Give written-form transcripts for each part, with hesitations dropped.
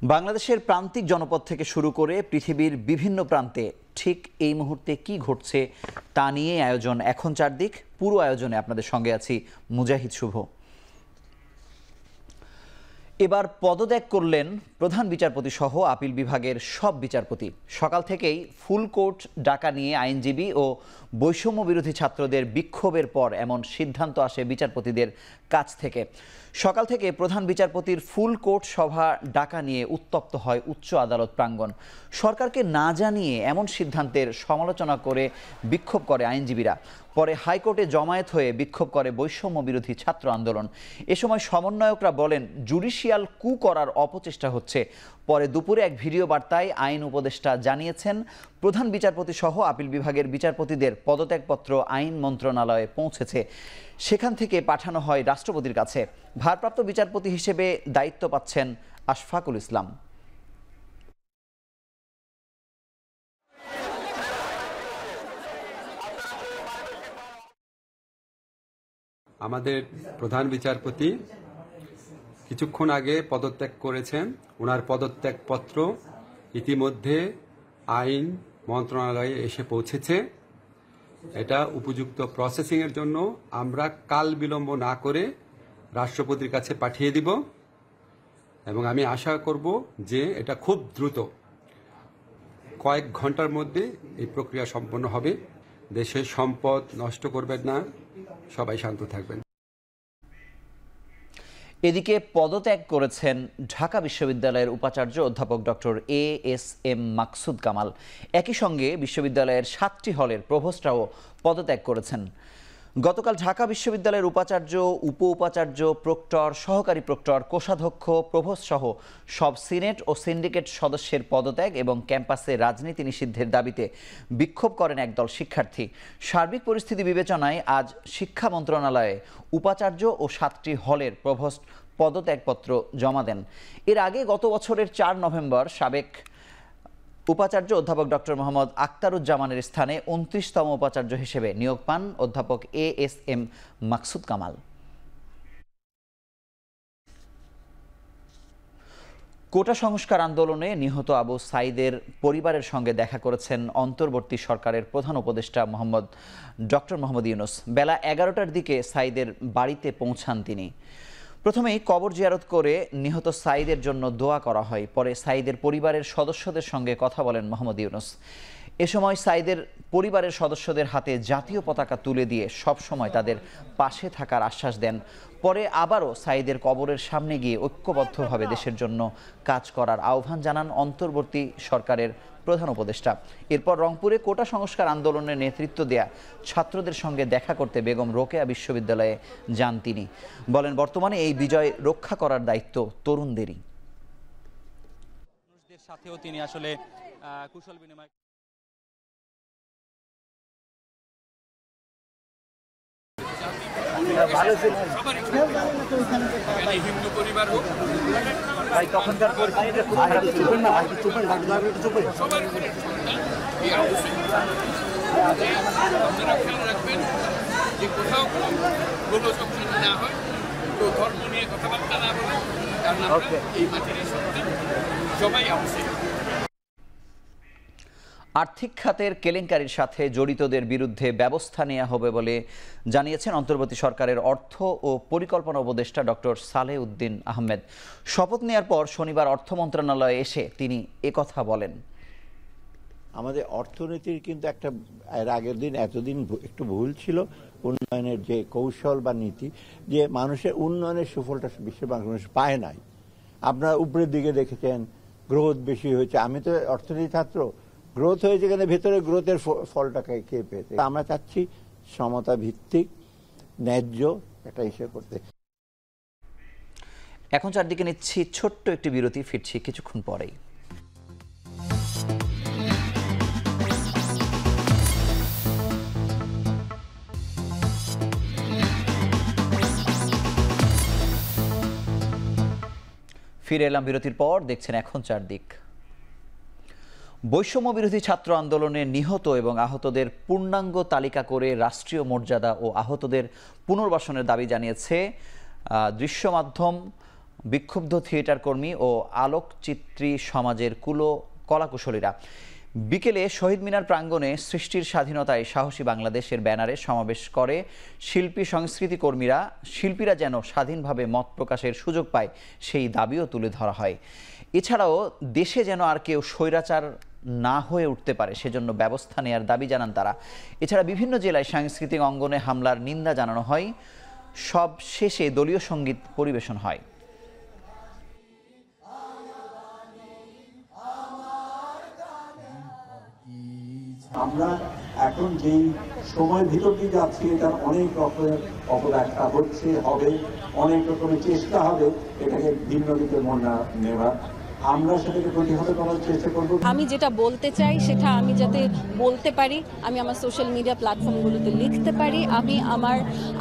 বাংলাদেশের প্রান্তিক জনপদ থেকে শুরু করে পৃথিবীর বিভিন্ন প্রান্তে ঠিক এই মুহূর্তে কি ঘটছে তা নিয়ে আয়োজন এখন চারদিক। পুরো আয়োজনে আপনাদের সঙ্গে আছি মুজাহিদ শুভ। এবার পদত্যাগ করলেন প্রধান বিচারপতি সহ আপিল বিভাগের সব বিচারপতি। সকাল থেকেই ফুল কোর্ট ডাকা নিয়ে আইনজীবী ও বৈষম্য বিরোধী ছাত্রদের বিক্ষোভের পর এমন সিদ্ধান্ত আসে বিচারপতিদের কাছ থেকে। সকাল থেকে প্রধান বিচারপতির ফুল কোর্ট সভা ডাকা নিয়ে উত্তপ্ত হয় উচ্চ আদালত প্রাঙ্গণ। সরকারকে না জানিয়ে এমন সিদ্ধান্তের সমালোচনা করে বিক্ষোভ করে আইনজীবীরা। পরে হাইকোর্টে জমায়েত হয়ে বিক্ষোভ করে বৈষম্য বিরোধী ছাত্র আন্দোলন। এ সময় সমন্বয়করা বলেন জুডিশিয়াল কু করার অপচেষ্টা হচ্ছে। পরে দুপুরে এক ভিডিও বার্তায় আইন উপদেষ্টা জানিয়েছেন প্রধান বিচারপতি সহ আপিল বিভাগের বিচারপতিদের পদত্যাগপত্র আইন মন্ত্রণালয়ে পৌঁছেছে। সেখান থেকে পাঠানো হয় রাষ্ট্রপতির কাছে। ভারপ্রাপ্ত বিচারপতি হিসেবে দায়িত্ব পাচ্ছেন আশফাকুল ইসলাম। আমাদের প্রধান বিচারপতি কিছুক্ষণ আগে পদত্যাগ করেছেন। ওনার পদত্যাগপত্র ইতিমধ্যে আইন মন্ত্রণালয়ে এসে পৌঁছেছে। এটা উপযুক্ত প্রসেসিংয়ের জন্য আমরা কাল বিলম্ব না করে রাষ্ট্রপতির কাছে পাঠিয়ে দিব এবং আমি আশা করব যে এটা খুব দ্রুত কয়েক ঘন্টার মধ্যে এই প্রক্রিয়া সম্পন্ন হবে। দেশের সম্পদ নষ্ট করবেন না, সবাই শান্ত থাকবেন। এদিকে পদত্যাগ করেছেন ঢাকা বিশ্ববিদ্যালয়ের উপাচার্য অধ্যাপক ডক্টর এ.এস.এম. মাকসুদ কামাল। একই সঙ্গে বিশ্ববিদ্যালয়ের 7টি হলের প্রভোস্টরাও পদত্যাগ করেছেন। গতকাল ঢাকা বিশ্ববিদ্যালয়ের উপাচার্য, উপ উপাচার্য, প্রক্টর, সহকারী প্রক্টর, কোষাধ্যক্ষ, প্রভোস্ট সহ সব সিনেট ও সিন্ডিকেট সদস্যের পদত্যাগ এবং ক্যাম্পাসে রাজনীতি নিষিদ্ধের দাবিতে বিক্ষোভ করেন একদল শিক্ষার্থী। সার্বিক পরিস্থিতি বিবেচনায় আজ শিক্ষা মন্ত্রণালয়ে উপাচার্য ও 7টি হলের প্রভোস্ট পদত্যাগপত্র জমা দেন। এর আগে গত বছরের 4 নভেম্বর সাবেক উপাচার্য অধ্যাপক ডক্টর মোহাম্মদ আখতারুজ্জামানের স্থানে 29তম উপাচার্য হিসেবে নিয়োগ পান অধ্যাপক এ.এস.এম. মাকসুদ কামাল। কোটা সংস্কার আন্দোলনে নিহত আবু সাঈদের পরিবারের সঙ্গে দেখা করেছেন অন্তর্বর্তী সরকারের প্রধান উপদেষ্টা ডক্টর মোহাম্মদ ইউনূস। বেলা 11টার দিকে সাঈদের বাড়িতে পৌঁছান তিনি। প্রথমেই কবর জিয়ারত করে নিহত সাঈদের জন্য দোয়া করা হয়। পরে সাঈদের পরিবারের সদস্যদের সঙ্গে কথা বলেন মোহাম্মদ ইউনূস। এ সময় সাঈদের পরিবারের সদস্যদের হাতে জাতীয় পতাকা তুলে দিয়ে সব সময় তাদের পাশে থাকার আশ্বাস দেন। পরে আবারও সাঈদের কবরের সামনে গিয়ে ঐক্যবদ্ধভাবে দেশের জন্য কাজ করার আহ্বান জানান অন্তর্বর্তী সরকারের প্রধান উপদেষ্টা। এরপর রংপুরে কোটা সংস্কার আন্দোলনের নেতৃত্ব দেয়া ছাত্রদের সঙ্গে দেখা করতে বেগম রোকেয়া বিশ্ববিদ্যালয়ে যান তিনি। বলেন বর্তমানে এই বিজয় রক্ষা করার দায়িত্ব তরুণদেরই। সাথেও তিনি আসলে কুশল বিনিময় হিন্দু পরিবার হোক তখনকার পরিস্থিতিতে খুব খারাপ ছিল না। সবার উপরে এই আপনারা খেয়াল রাখবেন যে কোথাও কোনো সংশোধন না হয়, তো ধর্ম নিয়ে কথাবার্তা না বলে, কারণ আমরা এই মাটির সন্তান সবাই আবশ্যক। আর্থিক খাতের কেলেঙ্কারির সাথে জড়িতদের বিরুদ্ধে ব্যবস্থা নেওয়া হবে বলে জানিয়েছেন অন্তর্বর্তী সরকারের অর্থ ও পরিকল্পনা উপদেষ্টা ডক্টর সালেহ উদ্দিন আহমেদ। শপথ নেওয়ার পর শনিবার অর্থ মন্ত্রণালয়ে এসে তিনি একথা বলেন। আমাদের অর্থনীতির কিন্তু একটা এর আগের দিন এতদিন একটু ভুল ছিল উন্নয়নের যে কৌশল বা নীতি, যে মানুষের উন্নয়নের সুফলটা বিশ্বের মানুষ পায় নাই। আপনারা উপরের দিকে দেখেছেন গ্রোথ বেশি হয়েছে। আমি তো অর্থনীতি ছাত্র, গ্রোথ হয়েছে এখানে ভেতরে গ্রোথের ফলটাকে কে পেতে। আমরা চাচ্ছি সমতা ভিত্তিক ন্যায্য একটা ইস্যু করতে। এখন চারদিকে নিচ্ছি ছোট্ট একটি বিরতি, ফিরছি কিছুক্ষণ পরেই। ফিরে এলাম বিরতির পর, দেখছেন এখন চারদিক। বৈষম্য বিরোধী ছাত্র আন্দোলনে নিহত এবং আহতদের পূর্ণাঙ্গ তালিকা করে রাষ্ট্রীয় মর্যাদা ও আহতদের পুনর্বাসনের দাবি জানিয়েছে দৃশ্য মাধ্যম বিক্ষুব্ধ থিয়েটার কর্মী ও আলোকচিত্রী সমাজের কলাকুশলীরা। বিকেলে শহীদ মিনার প্রাঙ্গণে সৃষ্টির স্বাধীনতায় সাহসী বাংলাদেশের ব্যানারে সমাবেশ করে শিল্পী সংস্কৃতি কর্মীরা। শিল্পীরা যেন স্বাধীনভাবে মত প্রকাশের সুযোগ পায় সেই দাবিও তুলে ধরা হয়। এছাড়াও দেশে যেন আর কেউ স্বৈরাচার না হয়ে উঠতে পারে সেজন্য ব্যবস্থা নেওয়ার দাবি জানান তারা। এছাড়া বিভিন্ন জেলায় সাংস্কৃতিক অঙ্গনে হামলার নিন্দা জানানো হয়। সব শেষে দলীয় সঙ্গীত পরিবেশন হয়। আমরা এখন যেই সময়ের ভিতর দিয়ে যাচ্ছি, এটার অনেক রকমের অপব্যাখ্যা হচ্ছে, হবে, অনেক রকমের চেষ্টা হবে এটাকে ভিন্ন দিকে নেওয়া। আমরা সেটাকে প্রতিহত করার চেষ্টা করব। আমি যেটা বলতে চাই সেটা আমি যাতে বলতে পারি, আমি আমার সোশ্যাল মিডিয়া প্ল্যাটফর্মগুলোতে লিখতে পারি, আমি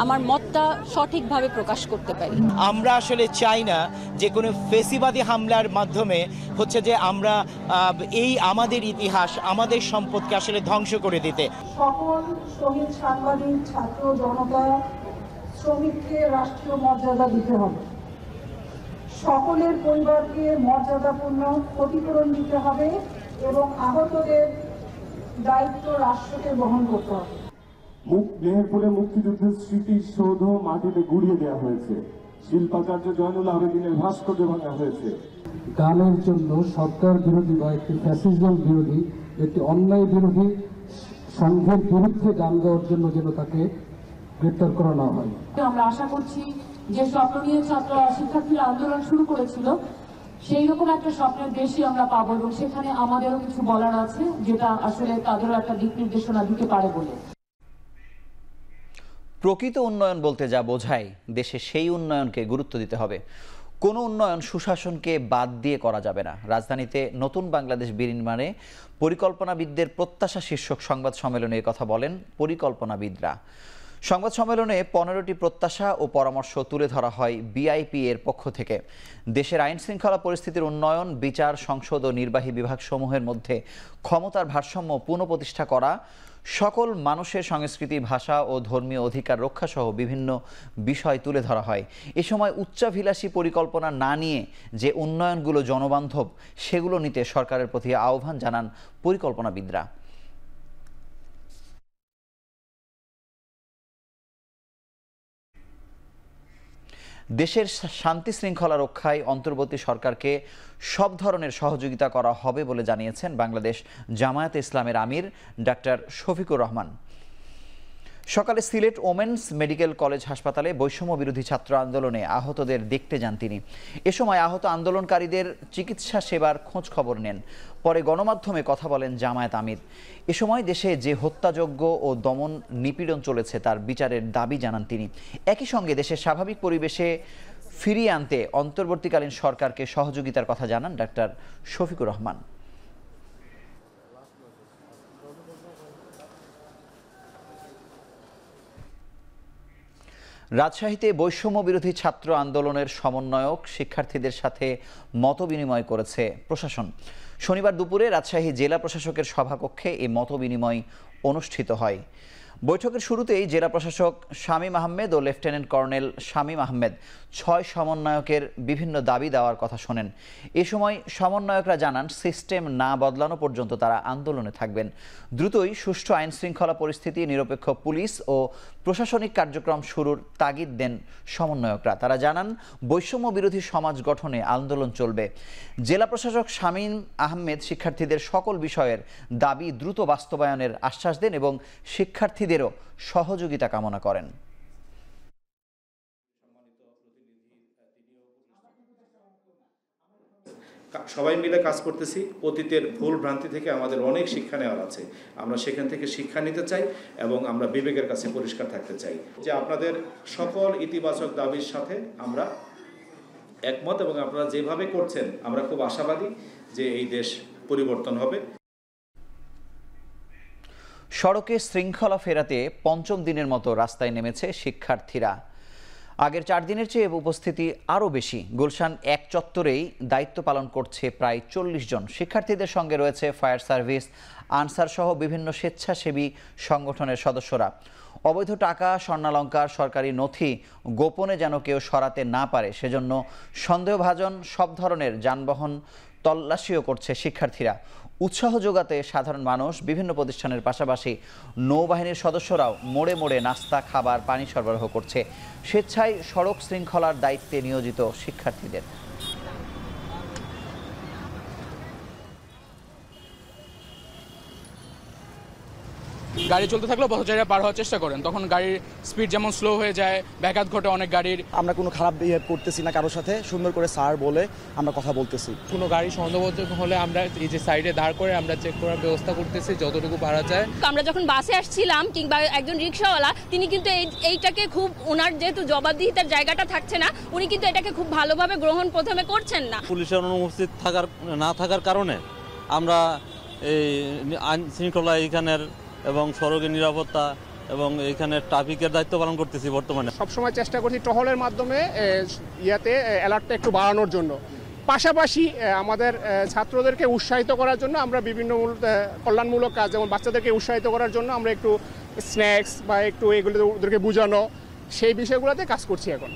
আমার মতটা সঠিকভাবে প্রকাশ করতে পারি। আমরা আসলে চাই না যে কোনো ফেসিবাদী হামলার মাধ্যমে হচ্ছে যে আমরা এই আমাদের ইতিহাস, আমাদের সম্পদকে আসলে ধ্বংস করে দিতে। সকল শহীদ সাংবাদিক, ছাত্র জনতা, শ্রমিককে রাষ্ট্রীয় মর্যাদা দিতে হবে। সকলের পরিবারকে মর্যাদাপূর্ণ ক্ষতিপূরণ দিতে হবে এবং আহতদের দায়িত্ব রাষ্ট্রকে বহন করতে হবে। মেহেরপুরে মুক্তিযুদ্ধের স্মৃতিসৌধ মাটিতে গুড়িয়ে দেওয়া হয়েছে। শিল্পাচার্য জয়নুল আবেদিনের ভাস্কর্য ভাঙা হয়েছে। গানের জন্য সরকার বিরোধী বা একটি ফ্যাসিজম বিরোধী, একটি অন্যায় বিরোধী সংঘের বিরুদ্ধে গান গাওয়ার জন্য যেন তাকে গ্রেপ্তার করা না হয়। আমরা আশা করছি যে স্বপ্ন নিয়ে শিক্ষার্থীরা আন্দোলন শুরু করেছিল, সেই রকম একটা স্বপ্নের দেশই আমরা পাবো এবং সেখানে আমাদেরও কিছু বলার আছে, যেটা আসলে তাদেরও একটা দিক নির্দেশনা দিতে পারে বলে। প্রকৃত উন্নয়ন বলতে যা বোঝায়, দেশে সেই উন্নয়নকে গুরুত্ব দিতে হবে। কোনো উন্নয়ন সুশাসনকে বাদ দিয়ে করা যাবে না। রাজধানীতে নতুন বাংলাদেশ বিনির্মাণে পরিকল্পনাবিদদের প্রত্যাশা শীর্ষক সংবাদ সম্মেলনে কথা বলেন পরিকল্পনাবিদরা। সংবাদ সম্মেলনে 15টি প্রত্যাশা ও পরামর্শ তুলে ধরা হয় বিআইপি এর পক্ষ থেকে। দেশের আইন শৃঙ্খলা পরিস্থিতির উন্নয়ন, বিচার, সংসদ ও নির্বাহী বিভাগ সমূহের মধ্যে ক্ষমতার ভারসাম্য পুনঃপ্রতিষ্ঠা করা, সকল মানুষের সংস্কৃতি, ভাষা ও ধর্মীয় অধিকার রক্ষা সহ বিভিন্ন বিষয় তুলে ধরা হয়। এ সময় উচ্চাভিলাষী পরিকল্পনা না নিয়ে যে উন্নয়নগুলো জনবান্ধব, সেগুলো নিতে সরকারের প্রতি আহ্বান জানান পরিকল্পনাবিদরা। দেশের শান্তি শৃঙ্খলা রক্ষায় অন্তর্বর্তী সরকারকে সব ধরনের সহযোগিতা করা হবে বলে জানিয়েছেন বাংলাদেশ জামায়াতে ইসলামের আমির ডাক্তার শফিকুর রহমান। সকালে সিলেট ওমেন্স মেডিকেল কলেজ হাসপাতালে বৈষম্য বিরোধী ছাত্র আন্দোলনে আহতদের দেখতে যান তিনি। এ সময় আহত আন্দোলনকারীদের চিকিৎসা সেবার খোঁজ খবর নেন। পরে গণমাধ্যমে কথা বলেন জামায়াত আমির। এ সময় দেশে যে হত্যাযজ্ঞ ও দমন নিপীড়ন চলেছে তার বিচারের দাবি জানান তিনি। একই সঙ্গে দেশের স্বাভাবিক পরিবেশে ফিরিয়ে আনতে অন্তর্বর্তীকালীন সরকারকে সহযোগিতার কথা জানান ডাক্তার শফিকুর রহমান। রাজশাহীতে বৈষম্য বিরোধী ছাত্র আন্দোলনের সমন্বয়ক শিক্ষার্থীদের সাথে মতবিনিময় করেছে প্রশাসন। শনিবার দুপুরে রাজশাহী জেলা প্রশাসকের সভাকক্ষে এই মতবিনিময় অনুষ্ঠিত হয়। বৈঠকের শুরুতেই জেলা প্রশাসক শামীম আহমেদ ও লেফটেন্যান্ট কর্নেল শামীম আহমেদ 6 সমন্বয়কের বিভিন্ন দাবি দেওয়ার কথা শোনেন। এ সময় সমন্বয়করা জানান, সিস্টেম না বদলানো পর্যন্ত তারা আন্দোলনে থাকবেন। দ্রুতই সুষ্ঠু আইন শৃঙ্খলা পরিস্থিতি, নিরপেক্ষ পুলিশ ও প্রশাসনিক কার্যক্রম শুরুর তাগিদ দেন সমন্বয়করা। তারা জানান, বৈষম্য বিরোধী সমাজ গঠনে আন্দোলন চলবে। জেলা প্রশাসক শামীম আহমেদ শিক্ষার্থীদের সকল বিষয়ের দাবি দ্রুত বাস্তবায়নের আশ্বাস দেন এবং শিক্ষার্থীদেরও সহযোগিতা কামনা করেন। সবাই মিলে কাজ করতেছি। অতীতের ভুল ভ্রান্তি থেকে আমাদের অনেক শিক্ষা নেওয়ার আছে। আমরা সেখান থেকে শিক্ষা নিতে চাই এবং আমরা বিবেকের কাছে পরিষ্কার থাকতে চাই যে আপনাদের সকল ইতিবাচক দাবির সাথে আমরা একমত এবং আপনারা যেভাবে করছেন আমরা খুব আশাবাদী যে এই দেশ পরিবর্তন হবে। সড়কে শৃঙ্খলা ফেরাতে পঞ্চম দিনের মতো রাস্তায় নেমেছে শিক্ষার্থীরা। আগের 4 দিনের চেয়ে উপস্থিতি আরও বেশি। গুলশান 1 চত্বরেই দায়িত্ব পালন করছে প্রায় 40 জন। শিক্ষার্থীদের সঙ্গে রয়েছে ফায়ার সার্ভিস, আনসার সহ বিভিন্ন স্বেচ্ছাসেবী সংগঠনের সদস্যরা। অবৈধ টাকা, স্বর্ণালংকার, সরকারি নথি গোপনে যেন কেউ সরাতে না পারে সেজন্য সন্দেহভাজন সব ধরনের যানবাহন তল্লাশিও করছে শিক্ষার্থীরা। উৎসাহ যোগাতে সাধারণ মানুষ, বিভিন্ন প্রতিষ্ঠানের পাশাপাশি নৌবাহিনীর সদস্যরাও মোড়ে মোড়ে নাস্তা, খাবার, পানি সরবরাহ করছে স্বেচ্ছায় সড়ক শৃঙ্খলার দায়িত্বে নিয়োজিত শিক্ষার্থীদের। গাড়ি চলতে থাকলেও পথচারীরা পার হওয়ার চেষ্টা করেন, তখন গাড়ির স্পিড যেমন স্লো হয়ে যায়, ব্যাঘাত ঘটে অনেক গাড়ির। আমরা কোনো খারাপ বিহেভ করতেছি না কারোর সাথে, সুন্দর করে স্যার বলে আমরা কথা বলতেছি। কোনো গাড়ি সন্দেহবোধক হলে আমরা এই যে সাইডে দাঁড় করে আমরা চেক করার ব্যবস্থা করতেছি যতটুকু পারা যায়। আমরা যখন বাসে আসছিলাম কিংবা একজন রিক্সাওয়ালা তিনি কিন্তু এইটাকে খুব, ওনার যেহেতু জবাবদিহিতার জায়গাটা থাকছে না, উনি কিন্তু এটাকে খুব ভালোভাবে গ্রহণ প্রথমে করছেন না। পুলিশের অনুপস্থিত না থাকার কারণে আমরা এই আইন শৃঙ্খলা এইখানের এবং সড়কের নিরাপত্তা এবং এইখানে ট্রাফিকের দায়িত্ব পালন করতেছি। বর্তমানে সবসময় চেষ্টা করছি টহলের মাধ্যমে অ্যালার্টটা একটু বাড়ানোর জন্য, পাশাপাশি আমাদের ছাত্রদেরকে উৎসাহিত করার জন্য আমরা বিভিন্ন কল্যাণমূলক কাজ, যেমন বাচ্চাদেরকে উৎসাহিত করার জন্য আমরা একটু স্ন্যাক্স বা একটু এগুলো ওদেরকে বোঝানো, সেই বিষয়গুলোতে কাজ করছি এখন।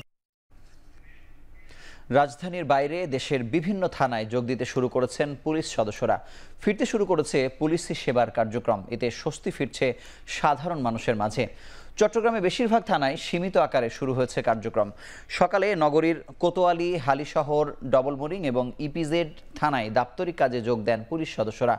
রাজধানীর বাইরে দেশের বিভিন্ন থানায় যোগ দিতে শুরু করেছেন পুলিশ সদস্যরা। ফিরতে শুরু করেছে পুলিশি সেবার কার্যক্রম। এতে স্বস্তি ফিরছে সাধারণ মানুষের মাঝে। চট্টগ্রামে বেশিরভাগ থানায় সীমিত আকারে শুরু হয়েছে কার্যক্রম। সকালে নগরীর কোতোয়ালি, হালিশহর, ডবলমুরিং এবং ইপিজেড থানায় দাপ্তরিক কাজে যোগ দেন পুলিশ সদস্যরা।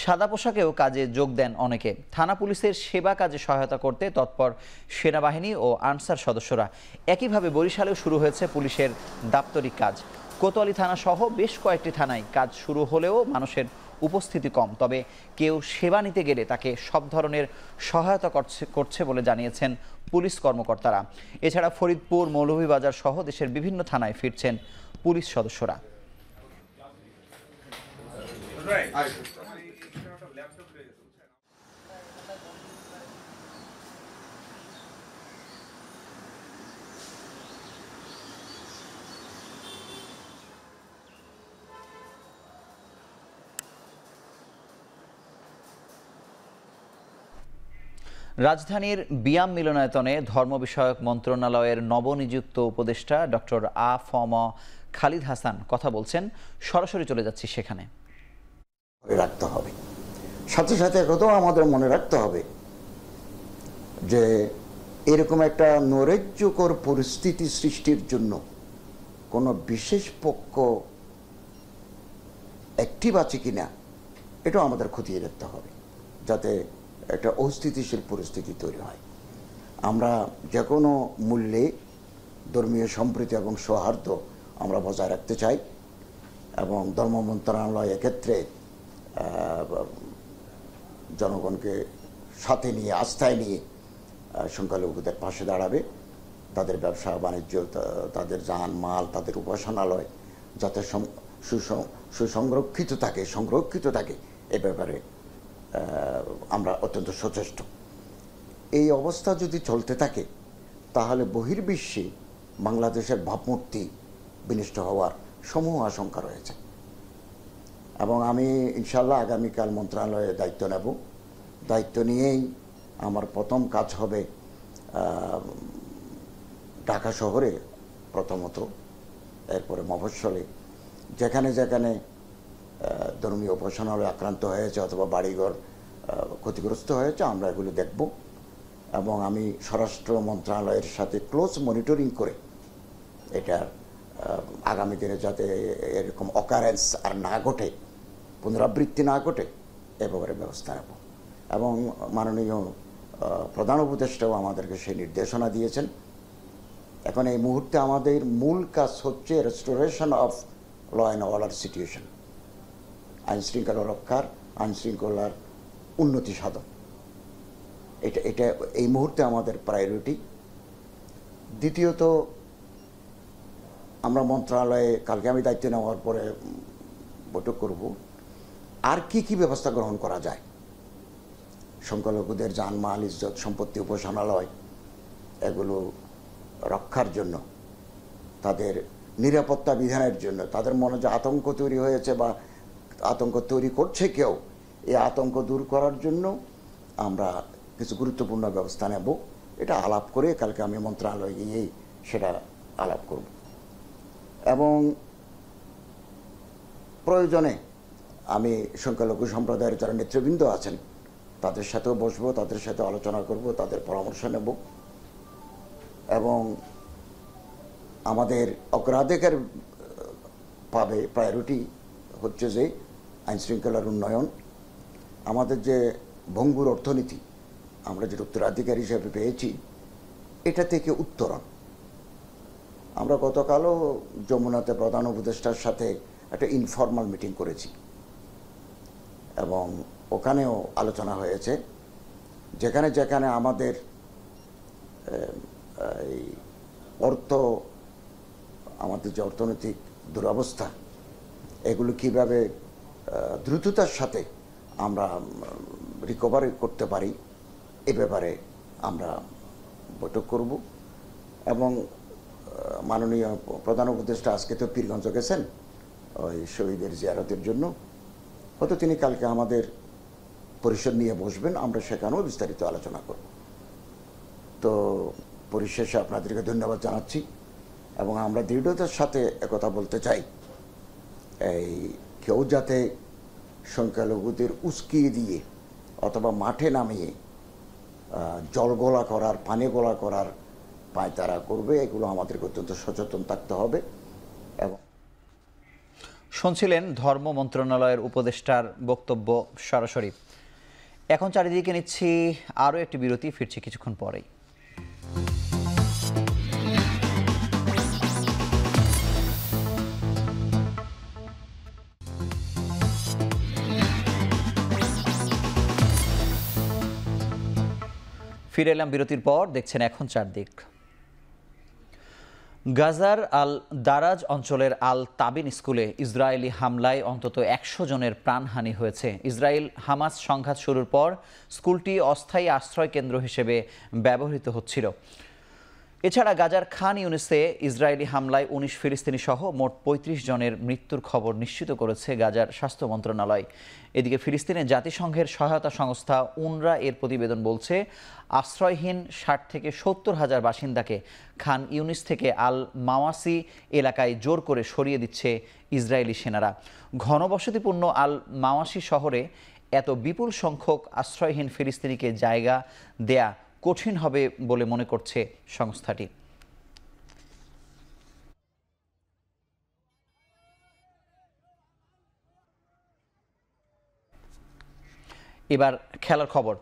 সাদা পোশাকেও কাজে যোগ দেন অনেকে। থানা পুলিশের সেবা কাজে সহায়তা করতে তৎপর সেনাবাহিনী ও আনসার সদস্যরা। একইভাবে বরিশালেও শুরু হয়েছে পুলিশের দাপ্তরিক কাজ। কোতোয়ালি থানা সহ বেশ কয়েকটি থানায় কাজ শুরু হলেও মানুষের উপস্থিতি কম। তবে কেউ সেবা নিতে গেলে তাকে সব ধরনের সহায়তা করছে বলে জানিয়েছেন পুলিশ কর্মকর্তারা। এছাড়া ফরিদপুর, মৌলভীবাজার সহ দেশের বিভিন্ন থানায় ফিরছেন পুলিশ সদস্যরা। রাজধানীর বিয়াম মিলনায়তনে ধর্ম বিষয়ক মন্ত্রণালয়ের নবনিযুক্ত উপদেষ্টা ডক্টর আ.ফ.ম. খালিদ হাসান কথা বলছেন। সরাসরি চলে যাচ্ছি সেখানে। রাখতে হবে, সাথে সাথে একথাও আমাদের মনে রাখতে হবে যে এরকম একটা নৈরাজ্যকর পরিস্থিতি সৃষ্টির জন্য কোনো বিশেষ পক্ষ অ্যাক্টিভ আছে কিনা এটাও আমাদের খতিয়ে দেখতে হবে, যাতে একটা অস্থিতিশীল পরিস্থিতি তৈরি হয়। আমরা যে কোনো মূল্যে ধর্মীয় সম্প্রীতি এবং সৌহার্দ্য আমরা বজায় রাখতে চাই এবং ধর্ম মন্ত্রণালয় এক্ষেত্রে জনগণকে সাথে নিয়ে, আস্থায় নিয়ে সংখ্যালঘুদের পাশে দাঁড়াবে। তাদের ব্যবসা বাণিজ্য, তাদের যান মাল, তাদের উপাসনালয় যাতে সুসংরক্ষিত থাকে এ ব্যাপারে আমরা অত্যন্ত সচেষ্ট। এই অবস্থা যদি চলতে থাকে তাহলে বহির্বিশ্বে বাংলাদেশের ভাবমূর্তি বিনষ্ট হওয়ার সমূহ আশঙ্কা রয়েছে। এবং আমি ইনশাল্লাহ আগামীকাল মন্ত্রণালয়ে দায়িত্ব নেব। দায়িত্ব নিয়েই আমার প্রথম কাজ হবে ঢাকা শহরে প্রথমত, এরপরে মফস্বলে যেখানে যেখানে ধর্মীয় উপাসনালয় আক্রান্ত হয়েছে অথবা বাড়িঘর ক্ষতিগ্রস্ত হয়েছে আমরা এগুলো দেখব। এবং আমি স্বরাষ্ট্র মন্ত্রণালয়ের সাথে ক্লোজ মনিটরিং করে এটার আগামী দিনে যাতে এরকম অকারেন্স আর না ঘটে, পুনরাবৃত্তি না ঘটে, এ ব্যাপারে ব্যবস্থা নেব। এবং মাননীয় প্রধান উপদেষ্টাও আমাদেরকে সেই নির্দেশনা দিয়েছেন। এখন এই মুহূর্তে আমাদের মূল কাজ হচ্ছে restoration of law and order situation, আইনশৃঙ্খলা রক্ষার, আইনশৃঙ্খলার উন্নতি সাধন। এটা এই মুহূর্তে আমাদের প্রায়োরিটি। দ্বিতীয়ত, আমরা মন্ত্রণালয়ে কালকে আমি দায়িত্ব নেওয়ার পরে বৈঠক করব, আর কি ব্যবস্থা গ্রহণ করা যায় সংখ্যালঘুদের জানমাল, ইজ্জত, সম্পত্তি, উপাসনালয় এগুলো রক্ষার জন্য, তাদের নিরাপত্তা বিধানের জন্য। তাদের মনে যে আতঙ্ক তৈরি হয়েছে বা আতঙ্ক তৈরি করছে কেউ, এই আতঙ্ক দূর করার জন্য আমরা কিছু গুরুত্বপূর্ণ ব্যবস্থা নেব। এটা আলাপ করে কালকে আমি মন্ত্রণালয়ে গিয়েই সেটা আলাপ করব এবং প্রয়োজনে আমি সংখ্যালঘু সম্প্রদায়ের যারা নেতৃবৃন্দ আছেন তাদের সাথেও বসবো, তাদের সাথে আলোচনা করব, তাদের পরামর্শ নেব এবং আমাদের অগ্রাধিকার পাবে প্রায়োরিটি হচ্ছে যে আইনশৃঙ্খলার উন্নয়ন, আমাদের যে ভঙ্গুর অর্থনীতি আমরা যেটা উত্তরাধিকার হিসেবে পেয়েছি এটা থেকে উত্তরণ। আমরা গতকালও যমুনাতে প্রধান উপদেষ্টার সাথে একটা ইনফর্মাল মিটিং করেছি এবং ওখানেও আলোচনা হয়েছে যেখানে যেখানে আমাদের এই আমাদের যে অর্থনৈতিক দুরবস্থা এগুলো কিভাবে দ্রুততার সাথে আমরা রিকভারি করতে পারি এ ব্যাপারে আমরা বৈঠক করব এবং মাননীয় প্রধান উপদেষ্টা আজকে তো পীরগঞ্জ গেছেন ওই শহীদের জিয়ারতের জন্য, হয়তো তিনি কালকে আমাদের পরিষদ নিয়ে বসবেন, আমরা সেখানেও বিস্তারিত আলোচনা করব। তো পরিশেষে আপনাদেরকে ধন্যবাদ জানাচ্ছি এবং আমরা দৃঢ়তার সাথে একথা বলতে চাই, এই কেউ যাতে সংখ্যালঘুদের উস্কিয়ে দিয়ে অথবা মাঠে নামিয়ে জল গোলা করার, পানি গোলা করার পায়তারা করবে, এগুলো আমাদেরকে অত্যন্ত সচেতন থাকতে হবে। এবং শুনছিলেন ধর্ম মন্ত্রণালয়ের উপদেষ্টার বক্তব্য সরাসরি। এখন চারিদিকে নিচ্ছি আরও একটি বিরতি, ফিরছি কিছুক্ষণ পরেই। ফিরে এলাম বিরতির পর, দেখছেন এখন চারদিক। গাজার আল দারাজ অঞ্চলের আল তাবিন স্কুলে ইসরায়েলি হামলায় অন্তত 100 জনের প্রাণহানি হয়েছে। ইসরায়েল হামাস সংঘাত শুরুর পর স্কুলটি অস্থায়ী আশ্রয় কেন্দ্র হিসেবে ব্যবহৃত হচ্ছিল। এছাড়া গাজার খান ইউনিসে ইসরায়েলি হামলায় 19 ফিলিস্তিনি সহ মোট 35 জনের মৃত্যুর খবর নিশ্চিত করেছে গাজার স্বাস্থ্য মন্ত্রণালয়। এদিকে ফিলিস্তিনের জাতিসংঘের সহায়তা সংস্থা উনরা এর প্রতিবেদন বলছে আশ্রয়হীন 60 থেকে 70 হাজার বাসিন্দাকে খান ইউনিস থেকে আল মাওয়াসি এলাকায় জোর করে সরিয়ে দিচ্ছে ইসরায়েলি সেনারা। ঘনবসতিপূর্ণ আল মাওয়াসি শহরে এত বিপুল সংখ্যক আশ্রয়হীন ফিলিস্তিনিকে জায়গা দেয়া কঠিন হবে বলে মনে করছে সংস্থাটি। এবার খেলার খবর।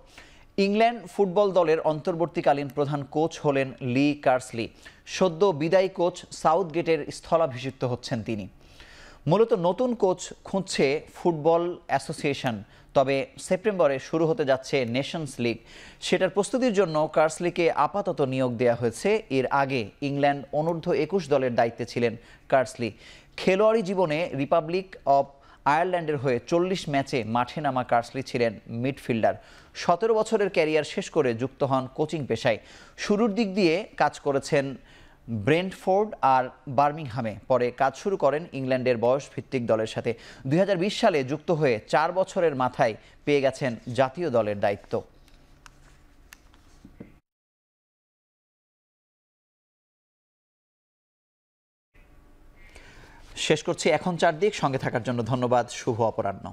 ইংল্যান্ড ফুটবল দলের অন্তর্বর্তীকালীন প্রধান কোচ হলেন লি কার্সলি। সদ্য বিদায়ী কোচ সাউথগেটের স্থলাভিষিক্ত হচ্ছেন তিনি। মূলত নতুন কোচ খুঁজছে ফুটবল অ্যাসোসিয়েশন, তবে সেপ্টেম্বরে শুরু হতে যাচ্ছে নেশনস লিগ, সেটার প্রস্তুতির জন্য কার্সলিকে আপাতত নিয়োগ দেওয়া হয়েছে। এর আগে ইংল্যান্ড অনূর্ধ্ব 21 দলের দায়িত্বে ছিলেন কার্সলি। খেলোয়াড়ি জীবনে রিপাবলিক অব আয়ারল্যান্ডের হয়ে 40 ম্যাচে মাঠে নামা কার্সলি ছিলেন মিডফিল্ডার। 17 বছরের ক্যারিয়ার শেষ করে যুক্ত হন কোচিং পেশায়। শুরুর দিক দিয়ে কাজ করেছেন ব্রেন্টফোর্ড আর বার্মিংহামে, পরে কাজ শুরু করেন ইংল্যান্ডের বয়সভিত্তিক দলের সাথে। 2020 সালে যুক্ত হয়ে 4 বছরের মাথায় পেয়ে গেছেন জাতীয় দলের দায়িত্ব। শেষ করছি এখন চারদিক। সঙ্গে থাকার জন্য ধন্যবাদ। শুভ অপরাহ্ন।